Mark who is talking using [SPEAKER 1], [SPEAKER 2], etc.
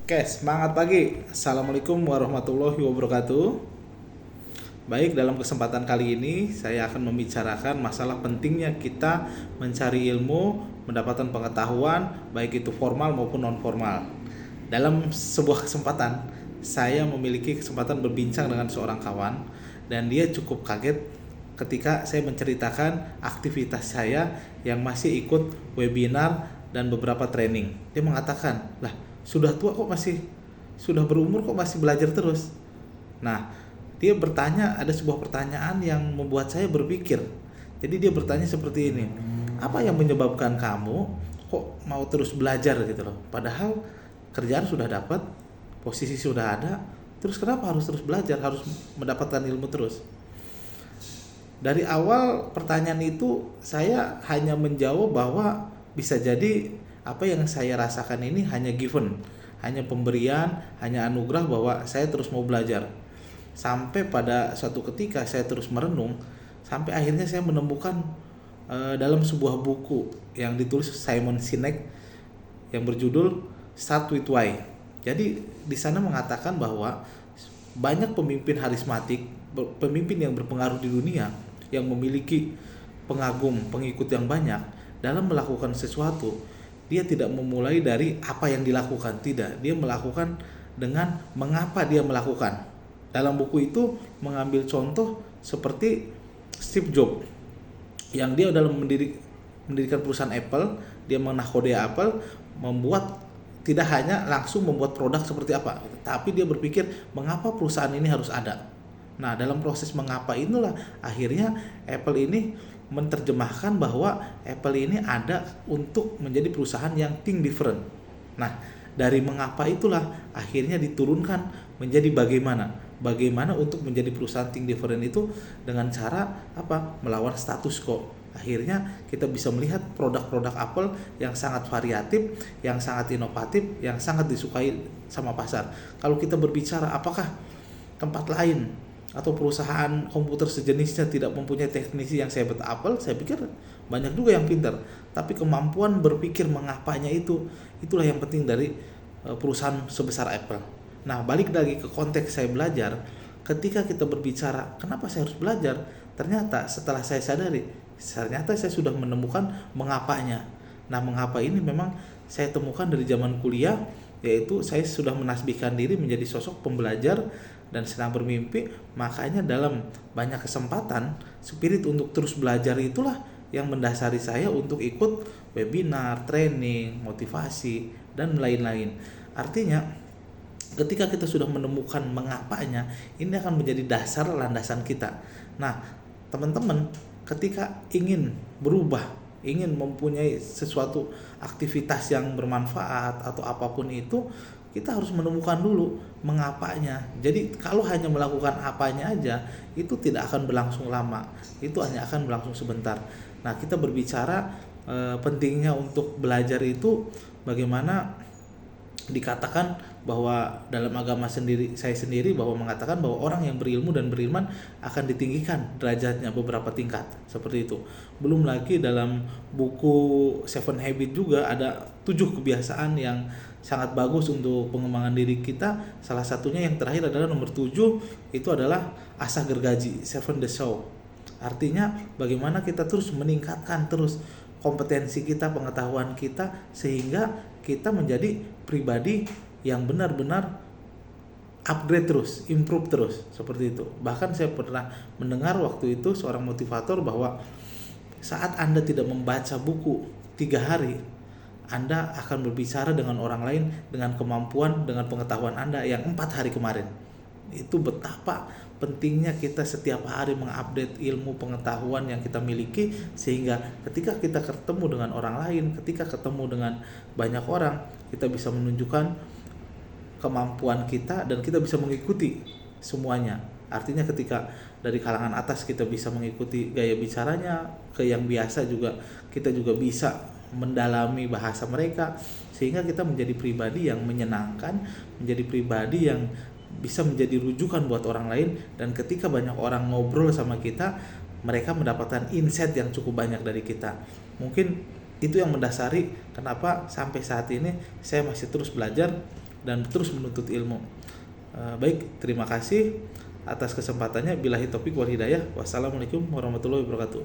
[SPEAKER 1] Oke, semangat pagi. Assalamualaikum warahmatullahi wabarakatuh. Baik, dalam kesempatan kali ini saya akan membicarakan masalah pentingnya kita mencari ilmu, mendapatkan pengetahuan, baik itu formal maupun non formal. Dalam sebuah kesempatan, saya memiliki kesempatan berbincang dengan seorang kawan dan dia cukup kaget ketika saya menceritakan aktivitas saya yang masih ikut webinar dan beberapa training. Dia mengatakan, "Lah, sudah tua kok masih sudah berumur kok masih belajar terus." Nah, dia bertanya, ada sebuah pertanyaan yang membuat saya berpikir. Jadi dia bertanya seperti ini, apa yang menyebabkan kamu kok mau terus belajar gitu loh? Padahal kerjaan sudah dapat, posisi sudah ada, terus kenapa harus terus belajar, harus mendapatkan ilmu terus? Dari awal pertanyaan itu saya hanya menjawab bahwa bisa jadi apa yang saya rasakan ini hanya given, hanya pemberian, hanya anugerah bahwa saya terus mau belajar. Sampai pada suatu ketika saya terus merenung, sampai akhirnya saya menemukan dalam sebuah buku yang ditulis Simon Sinek yang berjudul Start with Why. Jadi di sana mengatakan bahwa banyak pemimpin harismatik, pemimpin yang berpengaruh di dunia, yang memiliki pengagum, pengikut yang banyak, dalam melakukan sesuatu, dia tidak memulai dari apa yang dilakukan, tidak. Dia melakukan dengan mengapa dia melakukan. Dalam buku itu mengambil contoh seperti Steve Jobs, yang dia dalam mendirikan perusahaan Apple, dia menakodai Apple, membuat tidak hanya langsung membuat produk seperti apa, tapi dia berpikir mengapa perusahaan ini harus ada. Nah, dalam proses mengapa inilah akhirnya Apple ini menerjemahkan bahwa Apple ini ada untuk menjadi perusahaan yang think different. Nah, dari mengapa itulah akhirnya diturunkan menjadi bagaimana untuk menjadi perusahaan think different itu dengan cara apa? Melawan status quo. Akhirnya kita bisa melihat produk-produk Apple yang sangat variatif, yang sangat inovatif, yang sangat disukai sama pasar. Kalau kita berbicara apakah tempat lain atau perusahaan komputer sejenisnya tidak mempunyai teknisi yang sehebat Apple, saya pikir banyak juga yang pintar. Tapi kemampuan berpikir mengapanya itulah yang penting dari perusahaan sebesar Apple. Nah, balik lagi ke konteks saya belajar, ketika kita berbicara kenapa saya harus belajar, ternyata setelah saya sadari, ternyata saya sudah menemukan mengapanya. Nah, mengapa ini memang saya temukan dari zaman kuliah, yaitu saya sudah menasbihkan diri menjadi sosok pembelajar dan sedang bermimpi. Makanya dalam banyak kesempatan spirit untuk terus belajar itulah yang mendasari saya untuk ikut webinar, training, motivasi, dan lain-lain. Artinya ketika kita sudah menemukan mengapanya, ini akan menjadi dasar landasan kita. Nah, teman-teman, ketika ingin berubah, ingin mempunyai sesuatu aktivitas yang bermanfaat atau apapun itu, kita harus menemukan dulu mengapanya. Jadi kalau hanya melakukan apanya aja, itu tidak akan berlangsung lama, itu hanya akan berlangsung sebentar. Nah, kita berbicara pentingnya untuk belajar itu, bagaimana dikatakan bahwa dalam agama saya sendiri bahwa mengatakan bahwa orang yang berilmu dan beriman akan ditinggikan derajatnya beberapa tingkat, seperti itu. Belum lagi dalam buku Seven Habits juga ada 7 kebiasaan yang sangat bagus untuk pengembangan diri kita. Salah satunya yang terakhir adalah nomor 7, itu adalah asah gergaji, seven the show. Artinya bagaimana kita terus meningkatkan terus kompetensi kita, pengetahuan kita, sehingga kita menjadi pribadi yang benar-benar upgrade terus, improve terus, seperti itu. Bahkan saya pernah mendengar waktu itu seorang motivator bahwa saat Anda tidak membaca buku 3 hari, Anda akan berbicara dengan orang lain dengan kemampuan, dengan pengetahuan Anda yang 4 hari kemarin. Itu betapa pentingnya kita setiap hari mengupdate ilmu pengetahuan yang kita miliki, sehingga ketika kita ketemu dengan orang lain, ketika ketemu dengan banyak orang, kita bisa menunjukkan kemampuan kita dan kita bisa mengikuti semuanya. Artinya ketika dari kalangan atas kita bisa mengikuti gaya bicaranya, ke yang biasa juga kita juga bisa mendalami bahasa mereka, sehingga kita menjadi pribadi yang menyenangkan, menjadi pribadi yang bisa menjadi rujukan buat orang lain. Dan ketika banyak orang ngobrol sama kita, mereka mendapatkan insight yang cukup banyak dari kita. Mungkin itu yang mendasari kenapa sampai saat ini saya masih terus belajar dan terus menuntut ilmu. Baik, terima kasih atas kesempatannya. Billahi taufik wal hidayah. Wassalamualaikum warahmatullahi wabarakatuh.